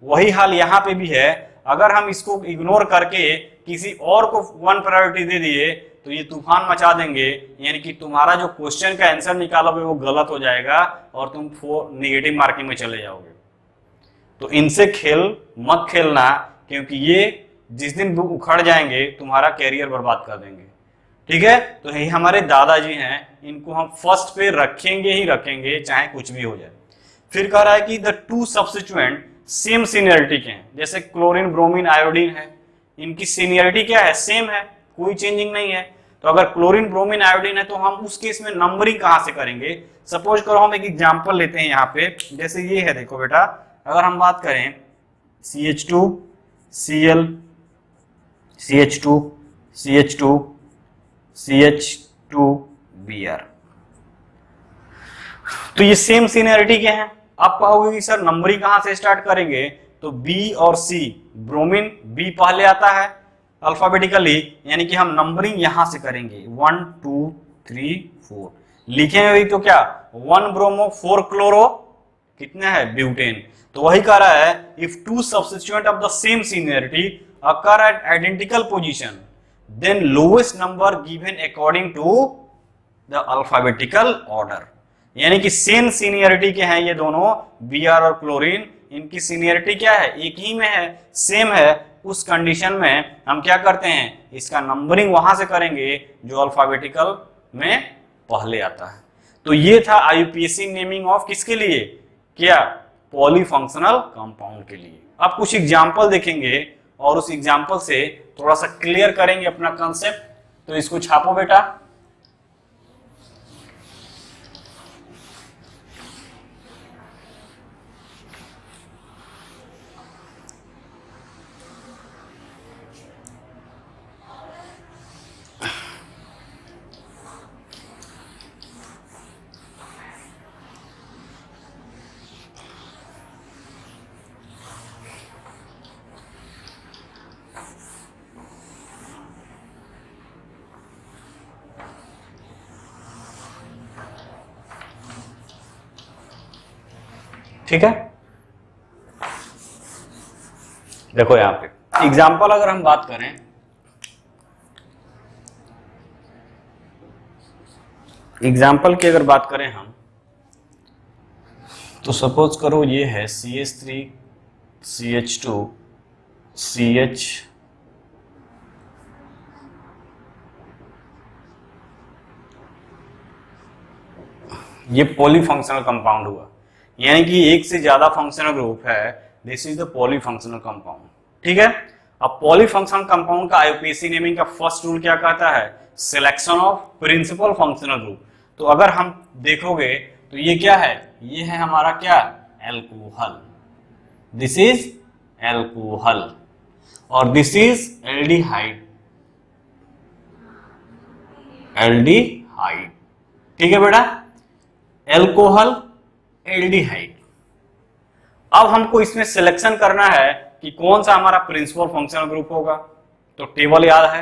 वही हाल यहाँ पे भी है। अगर हम इसको इग्नोर करके किसी और को 1 प्रायोरिटी दे दिए तो ये तूफान मचा देंगे, यानी कि तुम्हारा जो क्वेश्चन का आंसर निकालोगे वो गलत हो जाएगा और तुम नेगेटिव मार्किंग में चले जाओगे। तो इनसे खेल मत खेलना, क्योंकि ये जिस दिन बुक उखड़ जाएंगे तुम्हारा कैरियर बर्बाद कर देंगे। ठीक है, तो ये हमारे दादाजी हैं, इनको हम फर्स्ट पे रखेंगे ही रखेंगे, चाहे कुछ भी हो जाए। फिर कह रहा है कि द 2 सब्स्टिट्यूएंट सेम सीनियरिटी के हैं, जैसे क्लोरीन, ब्रोमीन, आयोडीन है, इनकी सीनियरिटी क्या है, सेम है, कोई चेंजिंग नहीं है। तो अगर क्लोरीन, ब्रोमीन, आयोडीन है तो हम उस केस में नंबरिंग कहां से करेंगे, सपोज करो हम एक एग्जांपल लेते हैं यहाँ पे, जैसे ये है, देखो बेटा, अगर हम बात करें CH2 Cl CH2 CH2 CH2 Br, तो ये सेम सीनियरिटी के हैं। आप कहोगे कि सर नंबरिंग कहां से स्टार्ट करेंगे, तो B और C, ब्रोमीन B पहले आता है अल्फाबेटिकली, यानी कि हम नंबरिंग यहां से करेंगे 1 2 3 4 लिखेंगे तो क्या 1 ब्रोमो 4 क्लोरो, कितना है, ब्यूटेन। तो वही कह रहा है if 2 substituent of the same seniority occur at identical position then lowest number given according to the alphabetical order, यानी कि सेम सीनियरिटी के हैं ये दोनों, Br और क्लोरीन, इनकी सीनियरिटी क्या है, एक ही में है, सेम है। उस कंडीशन में हम क्या करते हैं, इसका नंबरिंग वहां से करेंगे जो अल्फाबेटिकल में पहले आता है। तो ये था IUPAC नेमिंग ऑफ किसके लिए, क्या, पॉलीफंक्शनल कंपाउंड के लिए। अब कुछ एग्जांपल देखेंगे और उस एग्जांपल से थोड़ा सा क्लियर करेंगे अपना कंसेप्ट। तो इसको छापो बेटा। ठीक है, देखो यहां पे एग्जाम्पल अगर हम बात करें, एग्जाम्पल की अगर बात करें हम, तो सपोज करो ये है CH3 CH2 CH, ये पॉलीफंक्शनल कंपाउंड हुआ, यानी कि एक से ज्यादा फंक्शनल ग्रुप है, this is the polyfunctional compound. ठीक है, अब पॉलीफंक्शनल कंपाउंड का IUPAC नेमिंग का फर्स्ट रूल क्या कहता है, selection of principal functional group. तो अगर हम देखोगे तो ये क्या है, ये है हमारा क्या, एल्कोहल, दिस इज एल्कोहल, और दिस इज एल्डिहाइड, एल्डिहाइड। ठीक है बेटा, एल्कोहल, एल्डिहाइड। अब हमको इसमें सिलेक्शन करना है कि कौन सा हमारा प्रिंसिपल फंक्शनल ग्रुप होगा। तो टेबल याद है,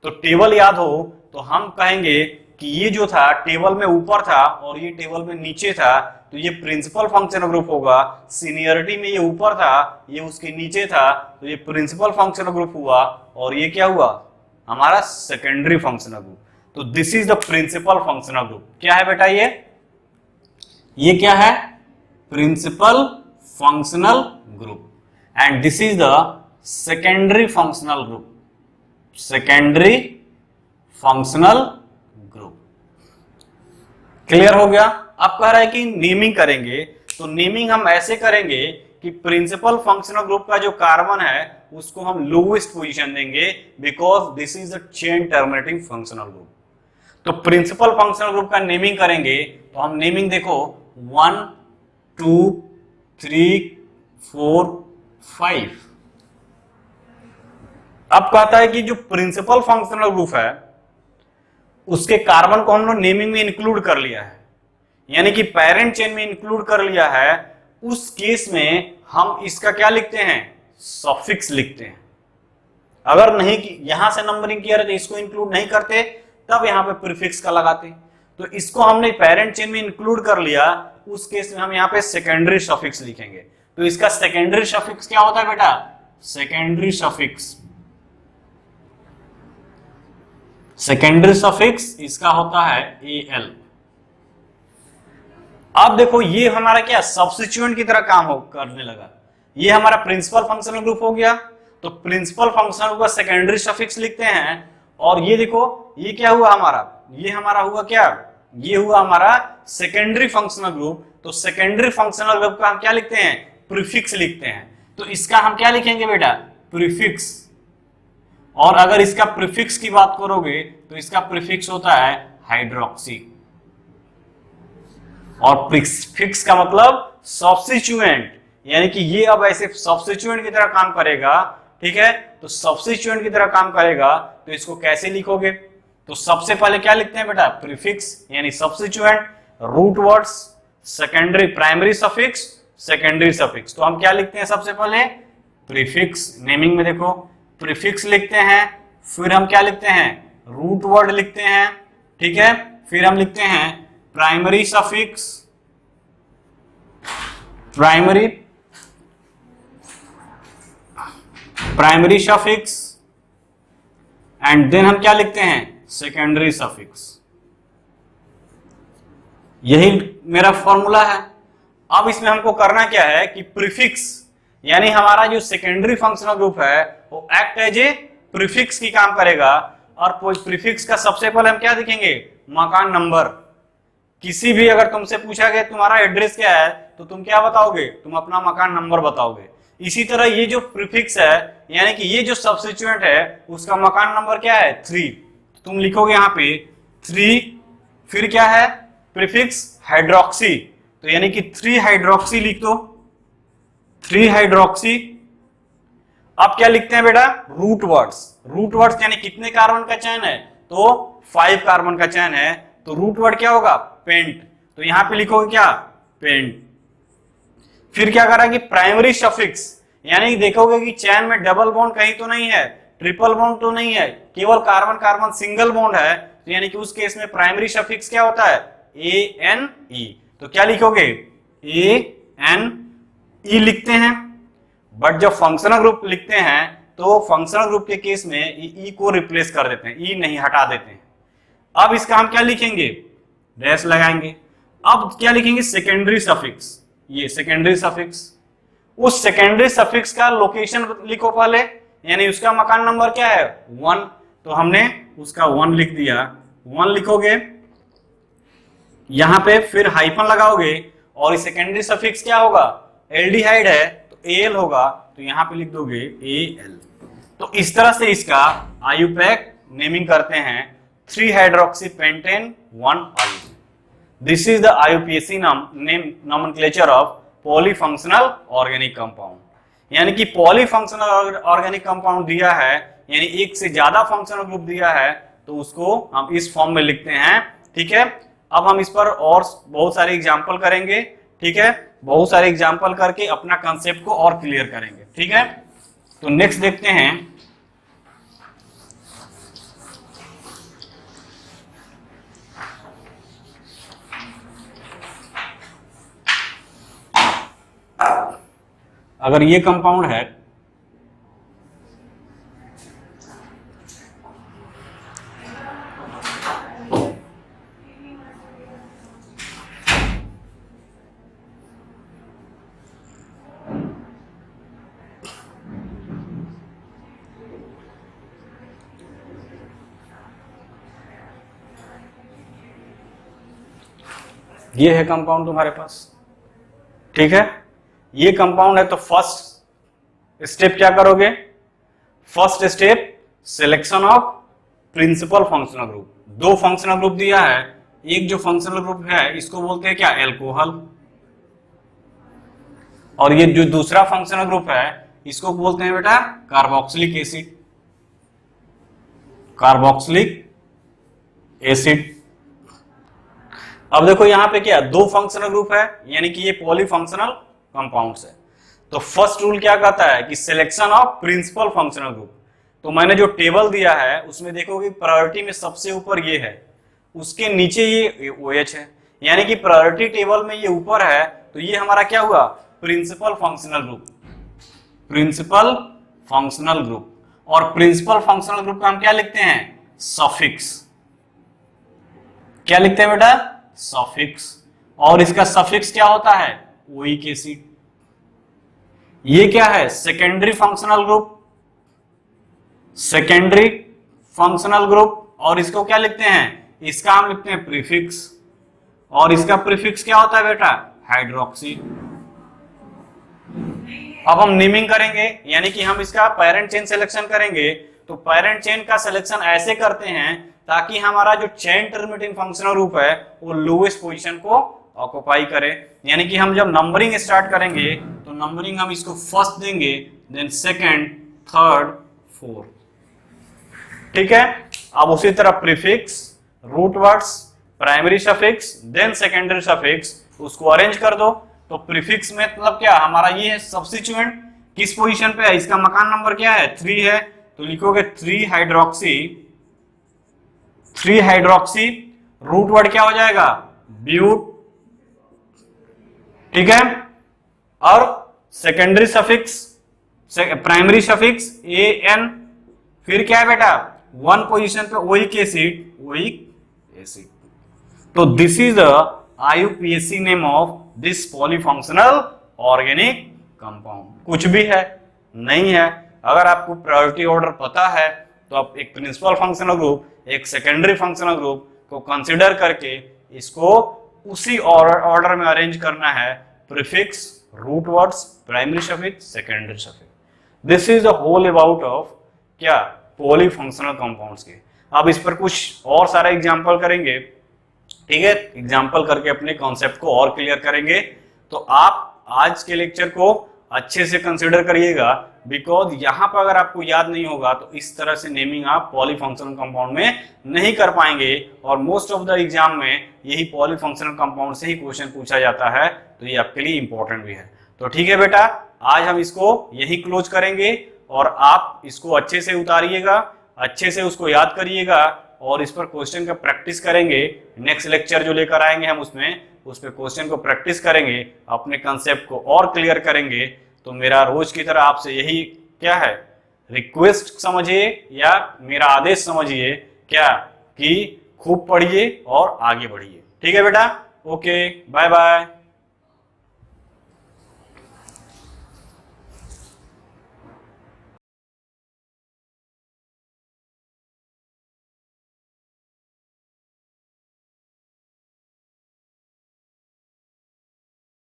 तो टेबल याद हो तो हम कहेंगे कि ये जो था टेबल में ऊपर था और ये टेबल में नीचे था, तो ये प्रिंसिपल फंक्शनल ग्रुप होगा। सीनियरिटी में ये ऊपर था, ये उसके नीचे था, तो ये प्रिंसिपल फंक्शनल ग्रुप हुआ, और ये क्या हुआ, हमारा सेकेंडरी फंक्शनल ग्रुप। तो this is the principal functional group. क्या है बेटा, ये क्या है, principal functional group, and this is the secondary functional group, secondary functional group. Clear हो गया। अब कह रहा है कि नेमिंग करेंगे, तो नेमिंग हम ऐसे करेंगे कि प्रिंसिपल फंक्शनल ग्रुप का जो कार्बन है उसको हम लोवेस्ट पोजीशन देंगे, because this is the chain terminating functional group. तो प्रिंसिपल फंक्शनल ग्रुप का नेमिंग करेंगे, तो हम नेमिंग देखो 1 2 3 4 5। अब कहता है कि जो प्रिंसिपल फंक्शनल ग्रुप है उसके कार्बन को हम लोग नेमिंग में इंक्लूड कर लिया है, यानी कि पेरेंट चेन में इंक्लूड कर लिया है। उस केस में हम इसका क्या लिखते हैं, सफिक्स लिखते हैं। अगर नहीं कि यहां से नंबरिंग किया तो इसको इंक्लूड नहीं करते, तब यहां पे प्रीफिक्स का लगाते। तो इसको हमने पेरेंट चेन में इंक्लूड कर लिया, उस केस में हम यहाँ पे सेकेंडरी सफिक्स लिखेंगे। तो इसका सेकेंडरी सफिक्स क्या होता है बेटा, सेकेंडरी सफिक्स, सेकेंडरी सफिक्स इसका होता है AL। अब देखो ये हमारा क्या सब्स्टिट्यूएंट की तरह काम करने लगा। ये हमारा प्रिंसिपल फंक्शनल ग्रुप हो गया, तो प्रिंसिपल फंक्शनल ग्रुप का सेकेंडरी सफिक्स लिखते हैं। और ये देखो ये क्या हुआ हमारा, ये हमारा हुआ क्या, ये हुआ हमारा सेकेंडरी फंक्शनल ग्रुप। तो सेकेंडरी फंक्शनल ग्रुप का हम क्या लिखते हैं, प्रीफिक्स लिखते हैं। तो इसका हम क्या लिखेंगे बेटा, प्रीफिक्स। और अगर इसका प्रीफिक्स की बात करोगे तो इसका प्रीफिक्स होता है हाइड्रोक्सी, और प्रीफिक्स का मतलब सब्स्टिट्यूएंट, यानी कि ये अब ऐसे सब्स्टिट्यूएंट की तरह काम करेगा। ठीक है, तो सब्स्टिट्यूएंट की तरह काम करेगा, तो इसको कैसे लिखोगे, तो सबसे पहले क्या लिखते हैं बेटा, प्रीफिक्स यानी substituent, root words, secondary primary suffix, secondary suffix. तो हम क्या लिखते हैं सबसे पहले, प्रीफिक्स। नेमिंग में देखो प्रीफिक्स लिखते हैं, फिर हम क्या लिखते हैं, रूट वर्ड लिखते हैं। ठीक है, फिर हम लिखते हैं primary suffix, primary suffix, and then हम क्या लिखते हैं, सेकेंडरी सफिक्स। यही मेरा फॉर्मूला है। अब इसमें हमको करना क्या है कि प्रीफिक्स, यानी हमारा जो सेकेंडरी फंक्शनल ग्रुप है वो एक्ट एज ए प्रीफिक्स की काम करेगा। और प्रीफिक्स का सबसे पहले हम क्या देखेंगे, मकान नंबर। किसी भी अगर तुमसे पूछा गया तुम्हारा एड्रेस क्या है तो तुम क्या बताओगे, तुम अपना मकान नंबर बताओगे। इसी तरह ये जो प्रीफिक्स है, यानी कि ये जो सब्स्टिट्यूएंट है उसका मकान नंबर क्या है 3, तुम लिखोगे यहाँ पे 3, फिर क्या है प्रीफिक्स हाइड्रोक्सी, तो यानी कि 3 हाइड्रोक्सी लिख दो, 3 हाइड्रोक्सी। अब क्या लिखते हैं बेटा, रूट वर्ड्स। रूट वर्ड्स यानी कितने कार्बन का चयन है, तो 5 कार्बन का चयन है, तो रूट वर्ड क्या होगा पेंट, तो यहां पे लिखोगे क्या पेंट। फिर क्या करा कि प्राइमरी सफिक्स, यानी देखोगे कि चैन में डबल बॉन्ड कहीं तो नहीं है, ट्रिपल बॉन्ड तो नहीं है, केवल कार्बन कार्बन सिंगल बॉन्ड है, तो यानी कि उस केस में प्राइमरी सफिक्स क्या होता है ANE, तो क्या लिखोगे ANE लिखते हैं। बट जब फंक्शनल ग्रुप लिखते हैं तो फंक्शनल ग्रुप के केस में ई को रिप्लेस कर देते हैं, ई नहीं हटा देते हैं। अब इसका हम क्या लिखेंगे, डैश लगाएंगे। अब क्या लिखेंगे सेकेंडरी सफिक्स, ये सेकेंडरी सफिक्स, उस सेकेंडरी सफिक्स का लोकेशन लिखो पहले, यानी उसका मकान नंबर क्या है 1, तो हमने उसका 1 लिख दिया, 1 लिखोगे यहां पे, फिर हाइफन लगाओगे और सेकेंडरी सफिक्स क्या होगा एल्डिहाइड है तो Al होगा, तो यहां पे लिख दोगे Al। तो इस तरह से इसका आयुपैक नेमिंग करते हैं 3 हाइड्रोक्सी पेंटेन 1 आयु। This is the IUPAC name nomenclature of polyfunctional organic compound. यानी कि पॉलीफंक्शनल ऑर्गेनिक कंपाउंड दिया है, यानी एक से ज्यादा फंक्शनल ग्रुप दिया है, तो उसको हम इस फॉर्म में लिखते हैं। ठीक है, अब हम इस पर और बहुत सारे एग्जाम्पल करेंगे। ठीक है, बहुत सारे एग्जाम्पल करके अपना कंसेप्ट को और क्लियर करेंगे। ठीक है, तो नेक्स्ट देखते हैं, अगर ये कंपाउंड है ये है कंपाउंड तुम्हारे पास। ठीक है, ये कंपाउंड है, तो फर्स्ट स्टेप क्या करोगे, first step selection of principal functional group. 2 functional group दिया है, एक जो फंक्शनल ग्रुप है इसको बोलते हैं क्या एल्कोहल, और ये जो दूसरा फंक्शनल ग्रुप है इसको बोलते हैं बेटा कार्बोक्सिलिक एसिड, कार्बोक्सिलिक एसिड। अब देखो यहां पे क्या 2 फंक्शनल ग्रुप है, यानी कि ये पॉलीफंक्शनल कंपाउंड्स है। तो फर्स्ट रूल क्या कहता है कि selection of principal functional group. तो मैंने जो टेबल दिया है उसमें देखोगे प्रायोरिटी में सबसे ऊपर ये है, उसके नीचे ये OH है, यानी कि प्रायोरिटी टेबल में ये ऊपर है, तो ये हमारा क्या हुआ principal functional group, principal functional group. और प्रिंसिपल फंक्शनल ग्रुप का हम क्या लिखते हैं सफिक्स, क्या लिखते हैं बेटा सफिक्स, और इसका सफिक्स क्या होता है ओइक एसिड। ये क्या है secondary functional group, secondary functional group, और इसको क्या लिखते हैं, इसका हम लिखते हैं प्रीफिक्स, और इसका प्रीफिक्स क्या होता है बेटा हाइड्रोक्सी। अब हम नेमिंग करेंगे, यानी कि हम इसका पेरेंट चेन सिलेक्शन करेंगे। तो पेरेंट चेन का सिलेक्शन ऐसे करते हैं ताकि हमारा जो चेन टर्मिनेटिंग फंक्शनल ग्रुप है वो लोएस्ट पोजीशन को ऑक्युपाई करे। यानी कि हम जब नंबरिंग स्टार्ट करेंगे तो नंबरिंग हम इसको फर्स्ट देंगे, देन सेकंड, थर्ड, फोर्थ। ठीक है, अब उसी तरह prefix, root words, primary suffix, then secondary suffix, उसको अरेंज कर दो। तो प्रीफिक्स में मतलब क्या हमारा ये है सब्स्टिट्यूएंट किस पोजीशन पे है, इसका मकान नंबर क्या है 3 है, तो लिखोगे 3 हाइड्रोक्सी, 3 हाइड्रोक्सी, रूट वर्ड क्या हो जाएगा ब्यूट। ठीक है, और secondary suffix, primary suffix AN, फिर क्या है बेटा 1 पोजीशन पे ओइक एसिड, ओइक एसिड। तो this is the IUPAC name of this polyfunctional organic compound. कुछ भी है, नहीं है। अगर आपको प्रायोरिटी ऑर्डर पता है तो आप एक प्रिंसिपल फंक्शनल ग्रुप, एक सेकेंडरी फंक्शनल ग्रुप को कंसीडर करके इसको उसी ऑर्डर में अरेंज करना है, prefix, root words, primary suffix, secondary suffix. This is the whole about of क्या, पॉलीफंक्शनल कंपाउंड्स के। अब इस पर कुछ और सारा एग्जांपल करेंगे, ठीक है, एग्जांपल करके अपने कॉन्सेप्ट को और क्लियर करेंगे। तो आप आज के लेक्चर को अच्छे से कंसीडर करिएगा, बिकॉज यहाँ पर अगर आपको याद नहीं होगा तो इस तरह से नेमिंग आप पॉलीफंक्शनल कंपाउंड में नहीं कर पाएंगे, और मोस्ट ऑफ द एग्जाम में यही पॉलीफंक्शनल कंपाउंड से ही क्वेश्चन पूछा जाता है, तो ये आपके लिए इंपॉर्टेंट भी है। तो ठीक है बेटा, आज हम इसको यही क्लोज करेंगे और आप इसको अच्छे से उतारिएगा, अच्छे से उसको याद करिएगा और इस पर क्वेश्चन का प्रैक्टिस करेंगे। नेक्स्ट लेक्चर जो लेकर आएंगे हम उसमें उस पर क्वेश्चन को प्रैक्टिस करेंगे, अपने कंसेप्ट को और क्लियर करेंगे। तो मेरा रोज की तरह आपसे यही क्या है, रिक्वेस्ट समझिए या मेरा आदेश समझिए क्या, कि खूब पढ़िए और आगे बढ़िए। ठीक है बेटा, ओके, बाय बाय।